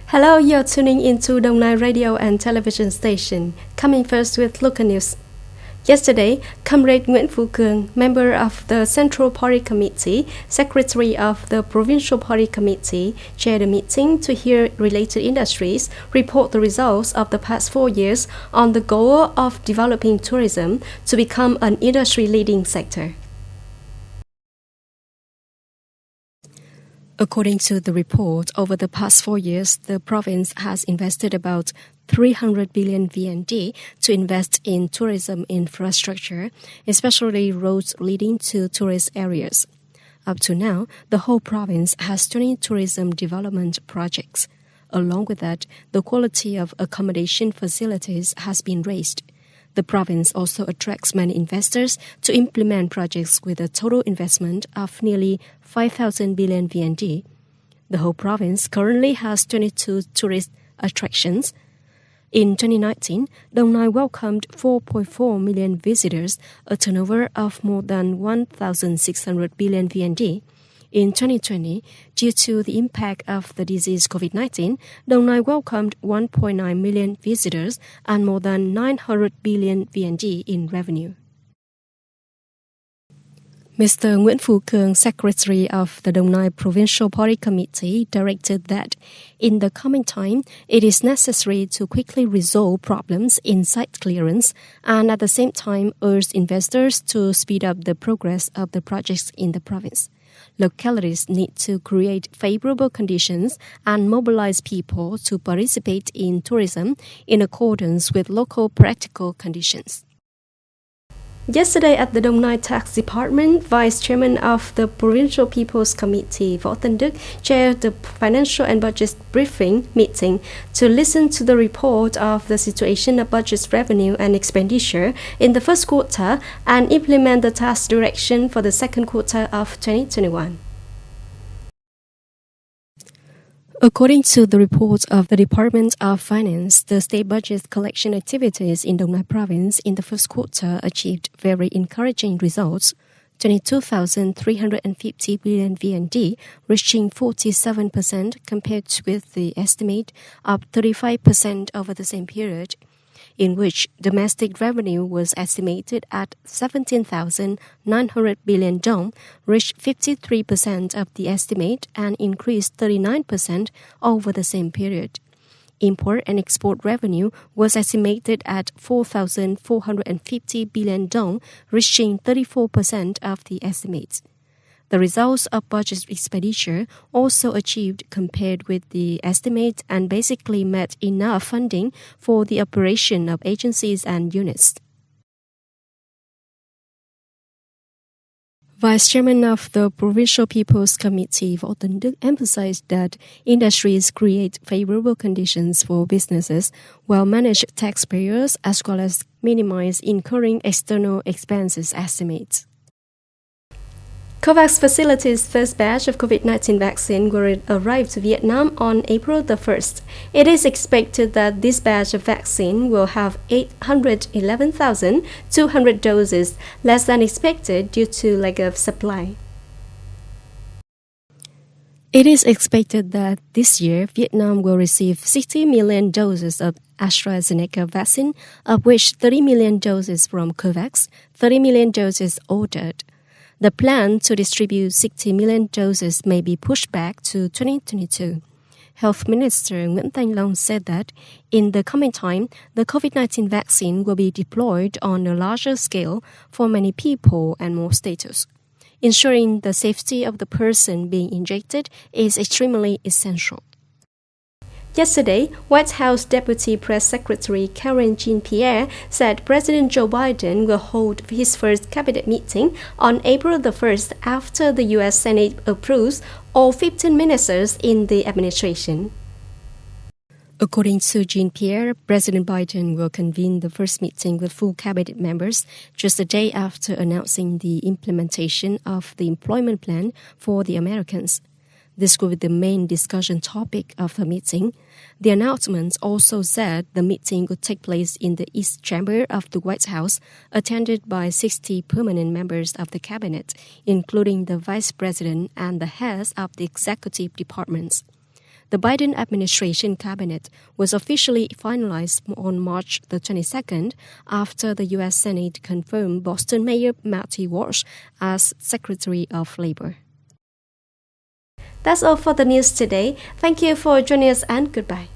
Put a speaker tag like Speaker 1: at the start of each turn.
Speaker 1: Hello, you're tuning into Đồng Nai radio and television station. Coming first with local news. Yesterday, Comrade Nguyễn Phú Cường, member of the Central Party Committee, secretary of the Provincial Party Committee, chaired a meeting to hear related industries report the results of the past 4 years on the goal of developing tourism to become an industry-leading sector. According to the report, over the past 4 years, the province has invested about 300 billion VND to invest in tourism infrastructure, especially roads leading to tourist areas. Up to now, the whole province has 20 tourism development projects. Along with that, the quality of accommodation facilities has been raised. The province also attracts many investors to implement projects with a total investment of nearly 5,000 billion VND. The whole province currently has 22 tourist attractions. In 2019, Đồng Nai welcomed 4.4 million visitors, a turnover of more than 1,600 billion VND. In 2020, due to the impact of the disease COVID-19, Đồng Nai welcomed 1.9 million visitors and more than 900 billion VND in revenue. Mr. Nguyễn Phú Cường, secretary of the Đồng Nai Provincial Party Committee, directed that in the coming time, it is necessary to quickly resolve problems in site clearance and at the same time urge investors to speed up the progress of the projects in the province. Localities need to create favorable conditions and mobilize people to participate in tourism in accordance with local practical conditions. Yesterday at the Đồng Nai Tax Department, Vice Chairman of the Provincial People's Committee, Võ Tân Đức, chaired the Financial and Budget Briefing meeting to listen to the report of the situation of budget revenue and expenditure in the first quarter and implement the task direction for the second quarter of 2021. According to the report of the Department of Finance, the state budget collection activities in Đồng Nai province in the first quarter achieved very encouraging results. 22,350 billion VND, reaching 47% compared with the estimate of 35% over the same period, in which domestic revenue was estimated at 17,900 billion dong, reached 53% of the estimate and increased 39% over the same period. Import and export revenue was estimated at 4,450 billion dong, reaching 34% of the estimates. The results of budget expenditure also achieved compared with the estimate and basically met enough funding for the operation of agencies and units. Vice Chairman of the Provincial People's Committee, Võ Tân Đức, emphasized that industries create favorable conditions for businesses, while manage taxpayers as well as minimize incurring external expenses estimates. COVAX facility's first batch of COVID-19 vaccine will arrive to Vietnam on April the 1st. It is expected that this batch of vaccine will have 811,200 doses, less than expected due to lack of supply. It is expected that this year, Vietnam will receive 60 million doses of AstraZeneca vaccine, of which 30 million doses from COVAX, 30 million doses ordered. The plan to distribute 60 million doses may be pushed back to 2022. Health Minister Nguyễn Thanh Long said that in the coming time, the COVID-19 vaccine will be deployed on a larger scale for many people and more status. Ensuring the safety of the person being injected is extremely essential. Yesterday, White House Deputy Press Secretary Karen Jean-Pierre said President Joe Biden will hold his first cabinet meeting on April the 1st after the U.S. Senate approves all 15 ministers in the administration. According to Jean-Pierre, President Biden will convene the first meeting with full cabinet members just a day after announcing the implementation of the employment plan for the Americans. This will be the main discussion topic of the meeting. The announcement also said the meeting would take place in the East Chamber of the White House, attended by 60 permanent members of the cabinet, including the vice president and the heads of the executive departments. The Biden administration cabinet was officially finalized on March the 22nd after the U.S. Senate confirmed Boston Mayor Matthew Walsh as Secretary of Labor. That's all for the news today. Thank you for joining us and goodbye.